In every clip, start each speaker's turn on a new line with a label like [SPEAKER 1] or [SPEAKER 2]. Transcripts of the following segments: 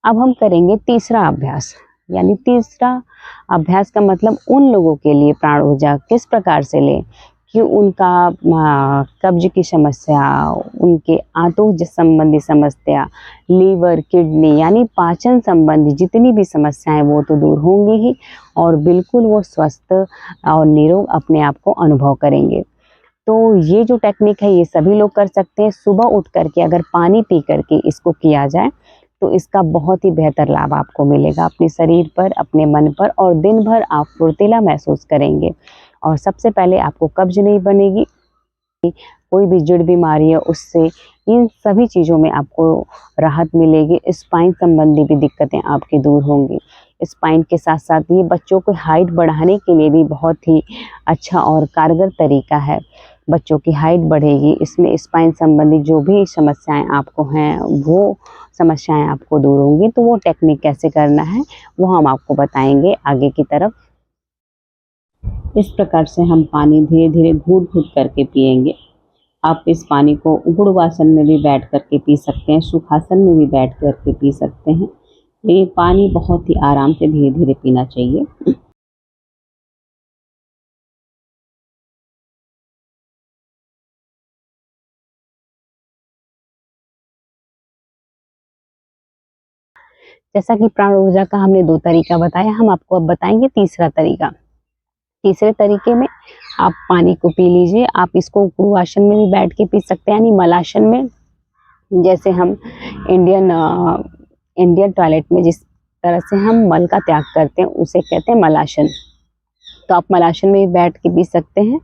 [SPEAKER 1] अब हम करेंगे तीसरा अभ्यास। यानी तीसरा अभ्यास का मतलब उन लोगों के लिए प्राण ऊर्जा किस प्रकार से लें कि उनका कब्ज की समस्या, उनके आंतों संबंधी समस्या, लीवर, किडनी यानी पाचन संबंधी जितनी भी समस्याएं वो तो दूर होंगी ही, और बिल्कुल वो स्वस्थ और निरोग अपने आप को अनुभव करेंगे। तो ये जो टेक्निक है ये सभी लोग कर सकते हैं। सुबह उठ करके अगर पानी पी करके इसको किया जाए तो इसका बहुत ही बेहतर लाभ आपको मिलेगा अपने शरीर पर, अपने मन पर, और दिन भर आप फुर्तीला महसूस करेंगे। और सबसे पहले आपको कब्ज नहीं बनेगी, कोई भी जड़ बीमारी है उससे, इन सभी चीज़ों में आपको राहत मिलेगी। स्पाइन संबंधी भी दिक्कतें आपकी दूर होंगी। स्पाइन के साथ साथ ये बच्चों को हाइट बढ़ाने के लिए भी बहुत ही अच्छा और कारगर तरीका है। बच्चों की हाइट बढ़ेगी, इसमें स्पाइन संबंधी जो भी समस्याएं आपको हैं वो समस्याएं आपको दूर होंगी। तो वो टेक्निक कैसे करना है वो हम आपको बताएंगे आगे की तरफ। इस प्रकार से हम पानी धीरे धीरे घूट घूट करके पिएंगे। आप इस पानी को उगड़वासन में भी बैठ करके पी सकते हैं, सुखासन में भी बैठ करके पी सकते हैं। ये पानी बहुत ही आराम से धीरे धीरे पीना चाहिए। जैसा कि प्राण ऊर्जा का हमने 2 तरीका बताया, हम आपको अब बताएंगे तीसरा तरीका। तीसरे तरीके में आप पानी को पी लीजिए। आप इसको उगड़वासन में भी बैठ के पी सकते हैं, यानी मलासन में। जैसे हम इंडियन टॉयलेट में जिस तरह से हम मल का त्याग करते हैं उसे कहते हैं मलासन। तो आप मलासन में भी बैठ के पी सकते हैं,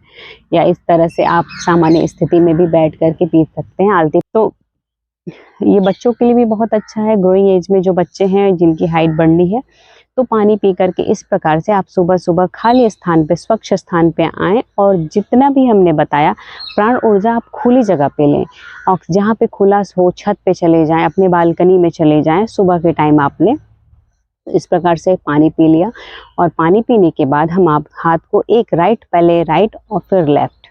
[SPEAKER 1] या इस तरह से आप सामान्य स्थिति में भी बैठ करके पी सकते हैं आलती। तो ये बच्चों के लिए भी बहुत अच्छा है। ग्रोइंग एज में जो बच्चे हैं जिनकी हाइट बढ़नी है, तो पानी पी करके इस प्रकार से आप सुबह सुबह खाली स्थान पे, स्वच्छ स्थान पे आएँ, और जितना भी हमने बताया प्राण ऊर्जा आप खुली जगह पे लें। और जहाँ पे खुला हो, छत पे चले जाएं, अपने बालकनी में चले जाएं, सुबह के टाइम आप लें। इस प्रकार से पानी पी लिया, और पानी पीने के बाद हम आप हाथ को एक राइट, पहले राइट और फिर लेफ्ट,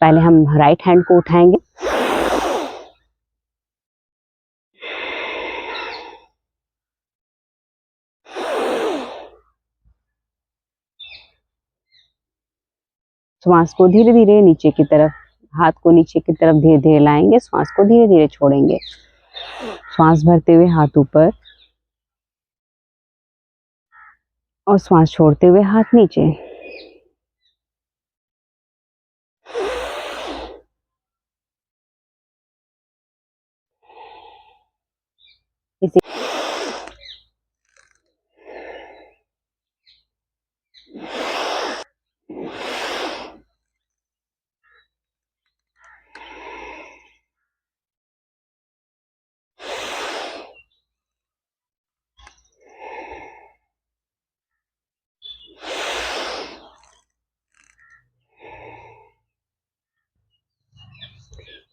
[SPEAKER 1] पहले हम राइट हैंड को उठाएंगे, श्वास को धीरे धीरे नीचे की तरफ, हाथ को नीचे की तरफ धीरे धीरे लाएंगे, श्वास को धीरे धीरे छोड़ेंगे। श्वास भरते हुए हाथ ऊपर, और श्वास छोड़ते हुए हाथ नीचे। इसी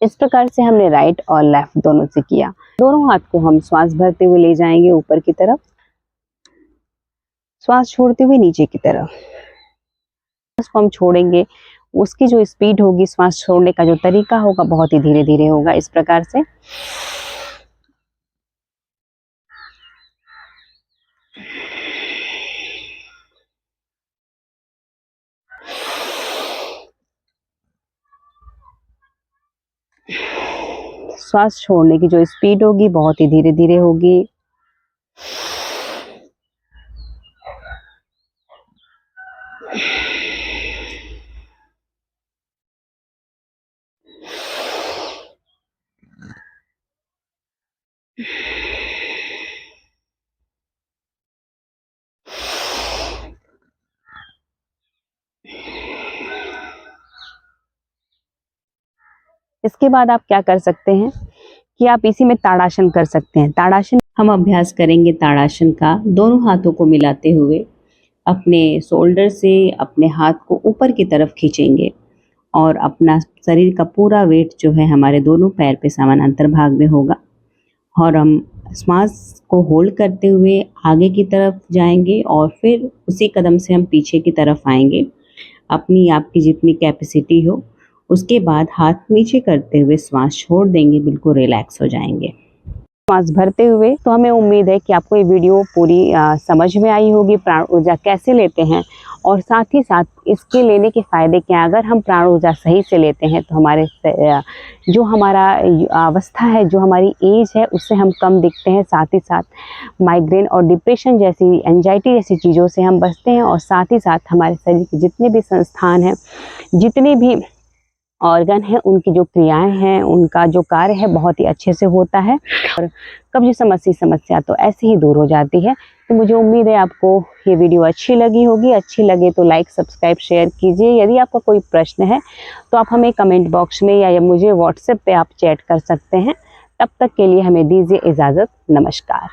[SPEAKER 1] इस प्रकार से हमने राइट और लेफ्ट दोनों से किया। दोनों हाथ को हम श्वास भरते हुए ले जाएंगे ऊपर की तरफ, श्वास छोड़ते हुए नीचे की तरफ। श्वास को हम छोड़ेंगे, उसकी जो स्पीड होगी, श्वास छोड़ने का जो तरीका होगा, बहुत ही धीरे धीरे होगा। इस प्रकार से श्वास छोड़ने की जो स्पीड होगी बहुत ही धीरे धीरे होगी। इसके बाद आप क्या कर सकते हैं कि आप इसी में ताड़ासन कर सकते हैं। ताड़ासन हम अभ्यास करेंगे ताड़ासन का, दोनों हाथों को मिलाते हुए अपने शोल्डर से अपने हाथ को ऊपर की तरफ खींचेंगे, और अपना शरीर का पूरा वेट जो है हमारे दोनों पैर पे समानांतर भाग में होगा, और हम श्वास को होल्ड करते हुए आगे की तरफ जाएंगे, और फिर उसी कदम से हम पीछे की तरफ आएंगे, अपनी आपकी जितनी कैपेसिटी हो। उसके बाद हाथ नीचे करते हुए श्वास छोड़ देंगे, बिल्कुल रिलैक्स हो जाएंगे। सांस भरते हुए। तो हमें उम्मीद है कि आपको ये वीडियो पूरी समझ में आई होगी, प्राण ऊर्जा कैसे लेते हैं और साथ ही साथ इसके लेने के फ़ायदे क्या हैं। अगर हम प्राण ऊर्जा सही से लेते हैं तो हमारे जो हमारा अवस्था है, जो हमारी एज है, उससे हम कम दिखते हैं। साथ ही साथ माइग्रेन और डिप्रेशन जैसी, एंजाइटी जैसी चीज़ों से हम बचते हैं और साथ ही साथ हमारे शरीर के जितने भी संस्थान हैं, जितने भी ऑर्गन है, उनकी जो क्रियाएं हैं, उनका जो कार्य है बहुत ही अच्छे से होता है और कब्ज समस्या तो ऐसे ही दूर हो जाती है। तो मुझे उम्मीद है आपको ये वीडियो अच्छी लगी होगी। अच्छी लगे तो लाइक, सब्सक्राइब, शेयर कीजिए। यदि आपका कोई प्रश्न है तो आप हमें कमेंट बॉक्स में या मुझे व्हाट्सएप पे आप चैट कर सकते हैं। तब तक के लिए हमें दीजिए इजाज़त। नमस्कार।